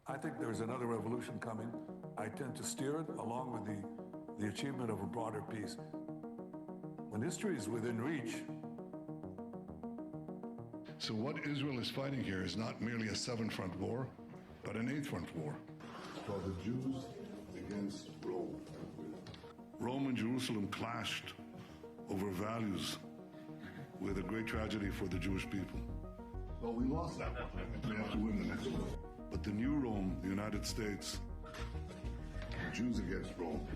I think there's another revolution coming. I tend to steer it along with the achievement of a broader peace. When history is within reach. So what Israel is fighting here is not merely a seven-front war, but an eight-front war. It's called the Jews against Rome. Rome and Jerusalem clashed over values with a great tragedy for the Jewish people. Well, we lost that one. We have to win the next one. But the new Rome, the United States, Jews against Rome.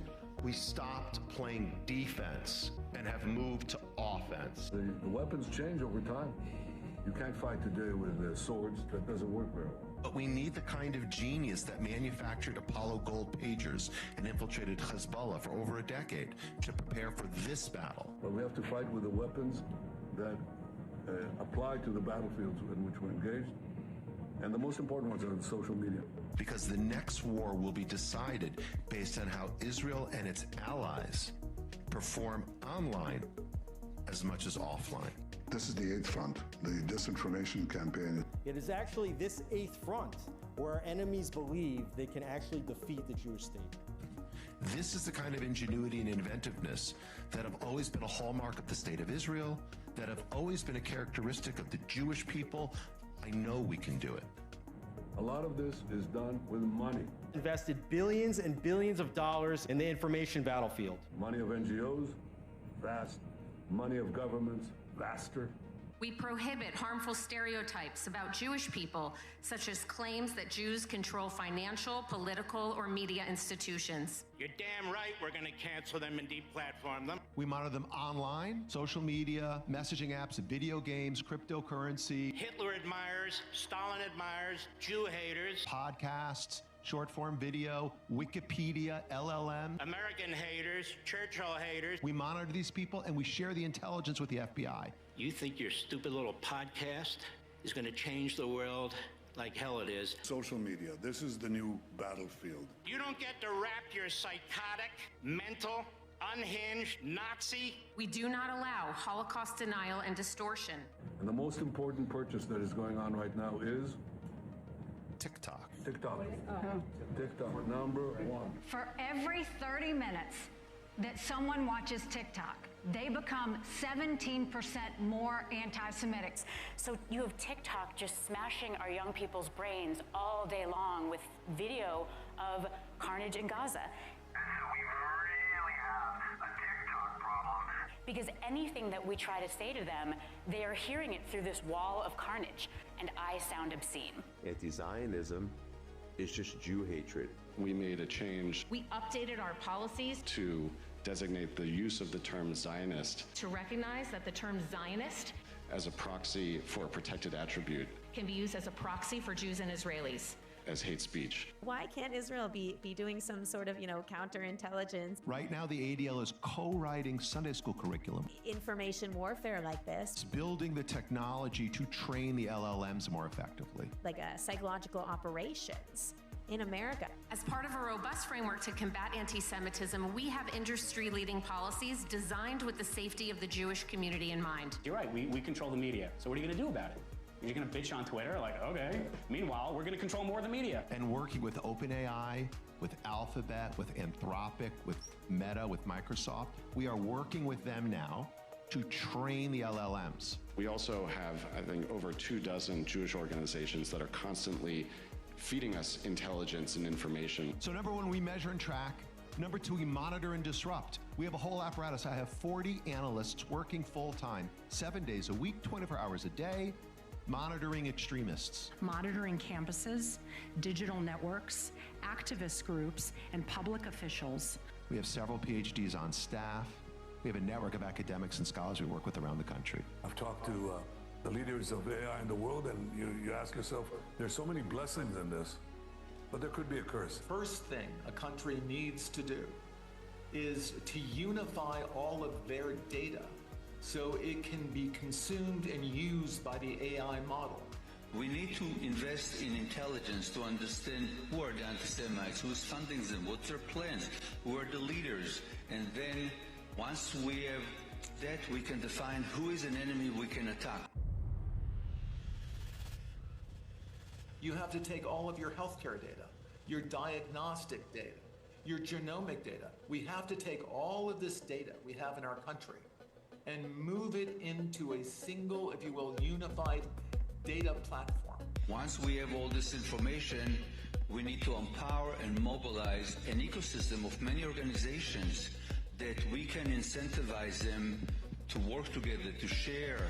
We stopped playing defense and have moved to offense. The weapons change over time. You can't fight today with swords. That doesn't work very well. But we need the kind of genius that manufactured Apollo gold pagers and infiltrated Hezbollah for over a decade to prepare for this battle. But we have to fight with the weapons that apply to the battlefields in which we're engaged. And the most important ones are in social media. Because the next war will be decided based on how Israel and its allies perform online as much as offline. This is the eighth front, the disinformation campaign. It is actually this eighth front where our enemies believe they can actually defeat the Jewish state. This is the kind of ingenuity and inventiveness that have always been a hallmark of the state of Israel, that have always been a characteristic of the Jewish people. I know we can do it. A lot of this is done with money. Invested billions and billions of dollars in the information battlefield. Money of NGOs, vast. Money of governments, vaster. We prohibit harmful stereotypes about Jewish people, such as claims that Jews control financial, political, or media institutions. You're damn right we're going to cancel them and deplatform them. We monitor them online, social media, messaging apps, video games, cryptocurrency. Hitler admirers, Stalin admirers, Jew haters. Podcasts, short form video, Wikipedia, LLM. American haters, Churchill haters. We monitor these people and we share the intelligence with the FBI. You think your stupid little podcast is going to change the world like hell it is? Social media, this is the new battlefield. You don't get to wrap your psychotic, mental, unhinged Nazi. We do not allow Holocaust denial and distortion. And the most important purchase that is going on right now is TikTok. TikTok, number one. For every 30 minutes that someone watches TikTok, they become 17% more anti-Semitic. So you have TikTok just smashing our young people's brains all day long with video of carnage in Gaza. And so we really have a TikTok problem. Because anything that we try to say to them, they are hearing it through this wall of carnage, and I sound obscene. Anti-Zionism is just Jew hatred. We made a change. We updated our policies to designate the use of the term Zionist, to recognize that the term Zionist as a proxy for a protected attribute can be used as a proxy for Jews and Israelis as hate speech. Why can't Israel be doing some sort of, counterintelligence? Right now, the ADL is co-writing Sunday school curriculum. Information warfare like this. It's building the technology to train the LLMs more effectively. Like psychological operations in America. As part of a robust framework to combat anti-Semitism, we have industry-leading policies designed with the safety of the Jewish community in mind. You're right, we control the media. So what are you going to do about it? You're going to bitch on Twitter? Like, okay. Meanwhile, we're going to control more of the media. And working with OpenAI, with Alphabet, with Anthropic, with Meta, with Microsoft, we are working with them now to train the LLMs. We also have, I think, over 24 Jewish organizations that are constantly feeding us intelligence and information. So number one, we measure and track. Number two, we monitor and disrupt. We have a whole apparatus. I have 40 analysts working full-time, 7 days a week, 24 hours a day, monitoring extremists. Monitoring campuses, digital networks, activist groups, and public officials. We have several PhDs on staff. We have a network of academics and scholars we work with around the country. I've talked to the leaders of AI in the world, and you ask yourself, there's so many blessings in this, but there could be a curse. First thing a country needs to do is to unify all of their data so it can be consumed and used by the AI model. We need to invest in intelligence to understand who are the anti-Semites, who's funding them, what's their plans, who are the leaders, and then once we have that, we can define who is an enemy we can attack. You have to take all of your healthcare data, your diagnostic data, your genomic data. We have to take all of this data we have in our country and move it into a single, if you will, unified data platform. Once we have all this information, we need to empower and mobilize an ecosystem of many organizations that we can incentivize them to work together, to share,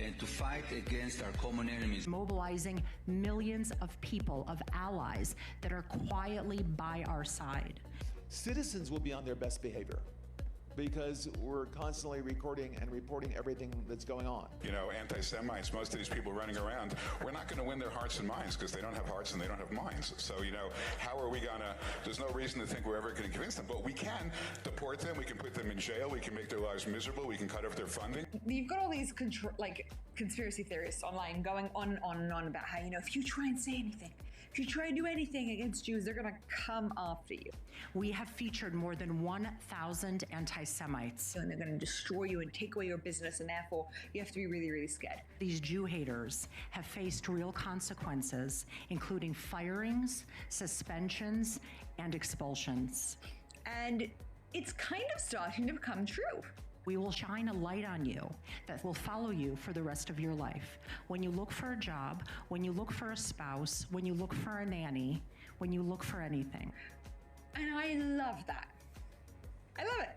and to fight against our common enemies. Mobilizing millions of people, of allies that are quietly by our side. Citizens will be on their best behavior because we're constantly recording and reporting everything that's going on. You know, anti-Semites, most of these people running around, we're not going to win their hearts and minds because they don't have hearts and they don't have minds. So, you know, how are we going to, there's no reason to think we're ever going to convince them, but we can deport them, we can put them in jail, we can make their lives miserable, we can cut off their funding. You've got all these conspiracy theorists online going on and on about how, you know, if you try and say anything, if you try and do anything against Jews, they're going to come after you. We have featured more than 1,000 anti-Semites. And they're going to destroy you and take away your business, and therefore you have to be really, really scared. These Jew haters have faced real consequences, including firings, suspensions, and expulsions. And it's kind of starting to become true. We will shine a light on you that will follow you for the rest of your life. When you look for a job, when you look for a spouse, when you look for a nanny, when you look for anything. And I love that. I love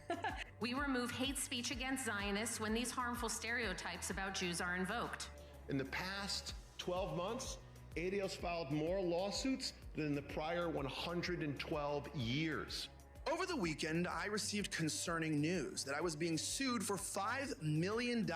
it. We remove hate speech against Zionists when these harmful stereotypes about Jews are invoked. In the past 12 months, ADL's filed more lawsuits than in the prior 112 years. Over the weekend, I received concerning news that I was being sued for $5 million.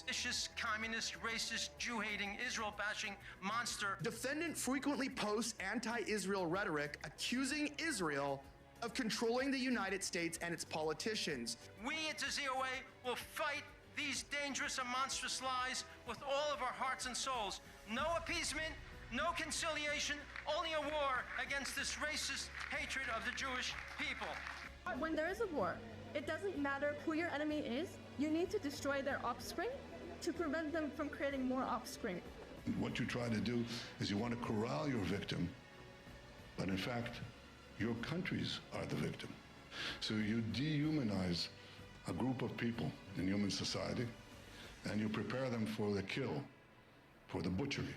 Vicious, communist, racist, Jew-hating, Israel-bashing monster. Defendant frequently posts anti-Israel rhetoric, accusing Israel of controlling the United States and its politicians. We at the ZOA will fight these dangerous and monstrous lies with all of our hearts and souls. No appeasement, no conciliation, only a war against this racist hatred of the Jewish people. When there is a war, it doesn't matter who your enemy is. You need to destroy their offspring to prevent them from creating more offspring. What you try to do is you want to corral your victim, but in fact, your countries are the victim. So you dehumanize a group of people in human society, and you prepare them for the kill, for the butchery.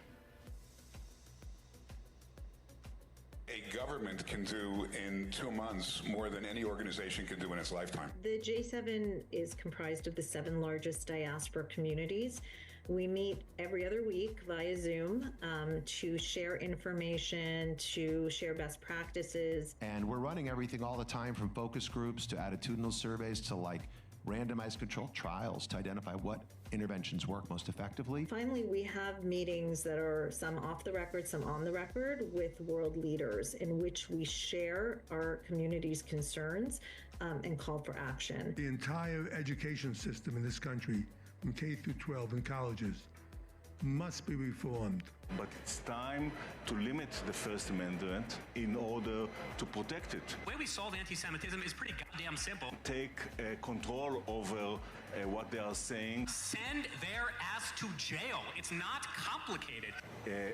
A government can do in 2 months more than any organization can do in its lifetime. The J7 is comprised of the 7 largest diaspora communities. We meet every other week via Zoom to share information, to share best practices. And we're running everything all the time, from focus groups to attitudinal surveys to randomized controlled trials to identify what interventions work most effectively. Finally, we have meetings that are some off the record, some on the record with world leaders, in which we share our community's concerns and call for action. The entire education system in this country, from K through 12 and colleges, must be reformed. But it's time to limit the First Amendment in order to protect it. The way we solve anti-Semitism is pretty goddamn simple. Take control over what they are saying. Send their ass to jail. It's not complicated.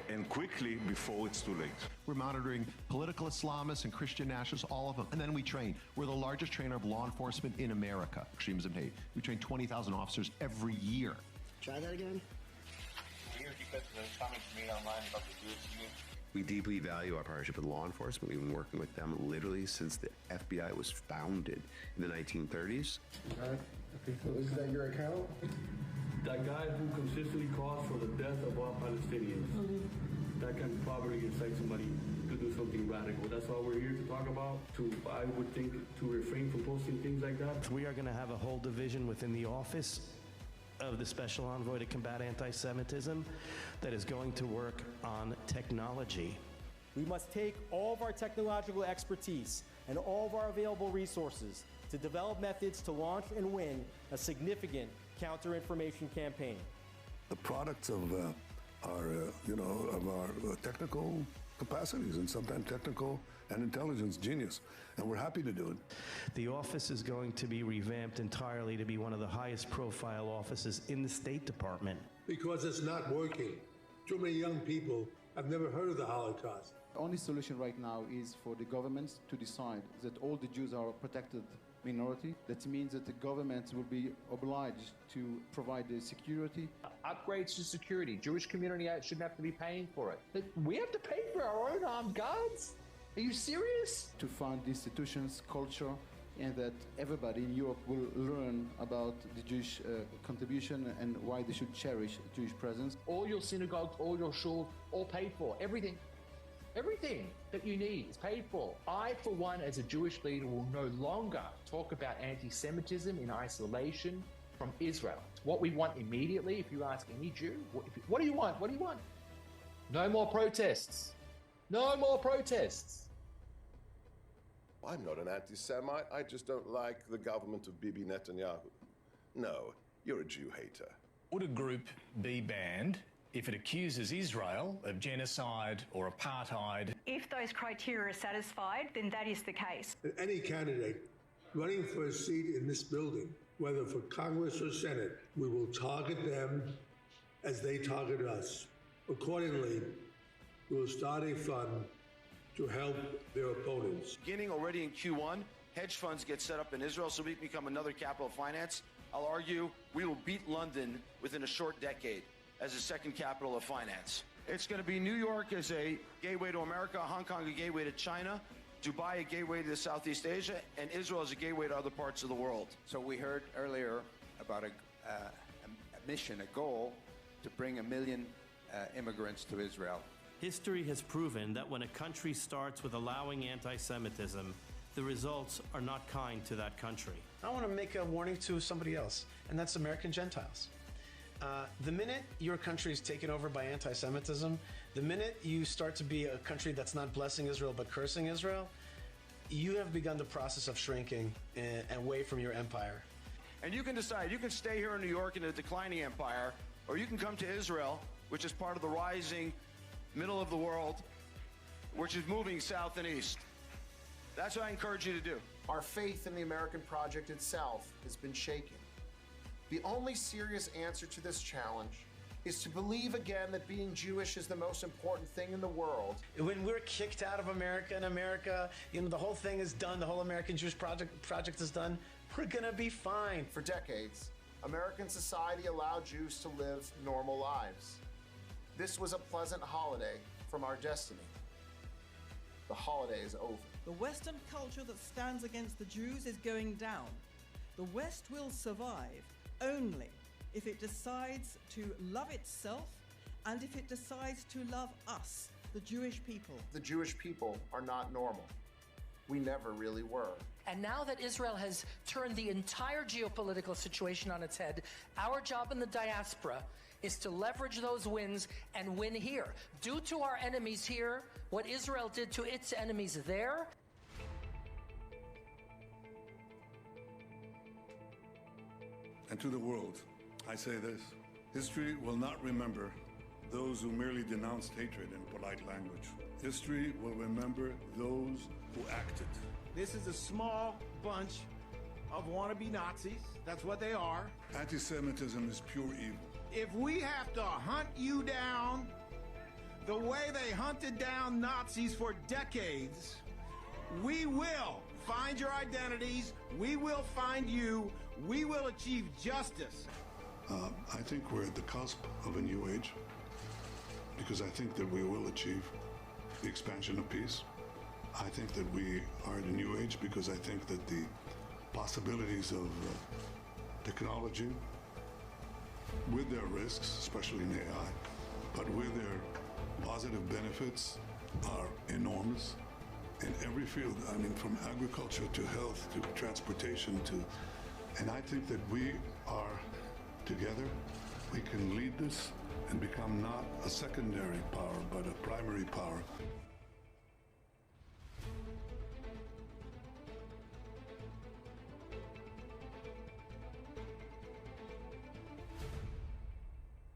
And quickly before it's too late. We're monitoring political Islamists and Christian nationalists, all of them. And then we train. We're the largest trainer of law enforcement in America, extremism hate. We train 20,000 officers every year. Try that again. We deeply value our partnership with law enforcement. We've been working with them literally since the FBI was founded in the 1930s. Is that your account? That guy who consistently calls for the death of all Palestinians, that can probably incite somebody to do something radical. That's what we're here to talk about, I would think, to refrain from posting things like that. We are going to have a whole division within the office of the Special Envoy to combat anti-Semitism that is going to work on technology. We must take all of our technological expertise and all of our available resources to develop methods to launch and win a significant counter-information campaign. The products of our technical capacities and sometimes technical and intelligence genius, and we're happy to do it. The office is going to be revamped entirely to be one of the highest profile offices in the State Department. Because it's not working. Too many young people I've never heard of the Holocaust. The only solution right now is for the governments to decide that all the Jews are a protected minority. That means that the governments will be obliged to provide the security. Upgrades to security. Jewish community shouldn't have to be paying for it. But we have to pay for our own armed guards? Are you serious? To fund institutions, culture, and that everybody in Europe will learn about the Jewish contribution and why they should cherish Jewish presence. All your synagogues, all your shuls, all paid for. Everything. Everything that you need is paid for. I, for one, as a Jewish leader, will no longer talk about anti-Semitism in isolation from Israel. It's what we want immediately. If you ask any Jew, what do you want? What do you want? No more protests. No more protests. I'm not an anti-Semite. I just don't like the government of Bibi Netanyahu. No, you're a Jew hater. Would a group be banned if it accuses Israel of genocide or apartheid? If those criteria are satisfied, then that is the case. Any candidate running for a seat in this building, whether for Congress or Senate, we will target them as they target us. Accordingly, we will start a fund to help their opponents. Beginning already in Q1, hedge funds get set up in Israel so we can become another capital of finance. I'll argue we will beat London within a short decade as the second capital of finance. It's going to be New York as a gateway to America, Hong Kong a gateway to China, Dubai a gateway to Southeast Asia, and Israel as a gateway to other parts of the world. So we heard earlier about a mission, a goal to bring 1 million immigrants to Israel. History has proven that when a country starts with allowing anti-Semitism, the results are not kind to that country. I want to make a warning to somebody else, and that's American Gentiles. The minute your country is taken over by anti-Semitism, the minute you start to be a country that's not blessing Israel but cursing Israel, you have begun the process of shrinking away from your empire. And you can decide, you can stay here in New York in a declining empire, or you can come to Israel, which is part of the rising middle of the world, which is moving south and east. That's what I encourage you to do. Our faith in the American project itself has been shaken. The only serious answer to this challenge is to believe again that being Jewish is the most important thing in the world. When we're kicked out of America and America, the whole thing is done, the whole American Jewish project is done, we're gonna be fine. For decades, American society allowed Jews to live normal lives. This was a pleasant holiday from our destiny. The holiday is over. The Western culture that stands against the Jews is going down. The West will survive only if it decides to love itself and if it decides to love us, the Jewish people. The Jewish people are not normal. We never really were. And now that Israel has turned the entire geopolitical situation on its head, our job in the diaspora is to leverage those wins and win here. Do to our enemies here what Israel did to its enemies there. And to the world, I say this: history will not remember those who merely denounced hatred in polite language. History will remember those who acted. This is a small bunch of wannabe Nazis. That's what they are. Anti-Semitism is pure evil. If we have to hunt you down the way they hunted down Nazis for decades, we will find your identities, we will find you, we will achieve justice. I think we're at the cusp of a new age, because I think that we will achieve the expansion of peace. I think that we are at a new age because I think that the possibilities of technology, with their risks, especially in AI, but with their positive benefits, are enormous in every field. I mean, from agriculture to health to transportation and I think that we are together. We can lead this and become not a secondary power, but a primary power.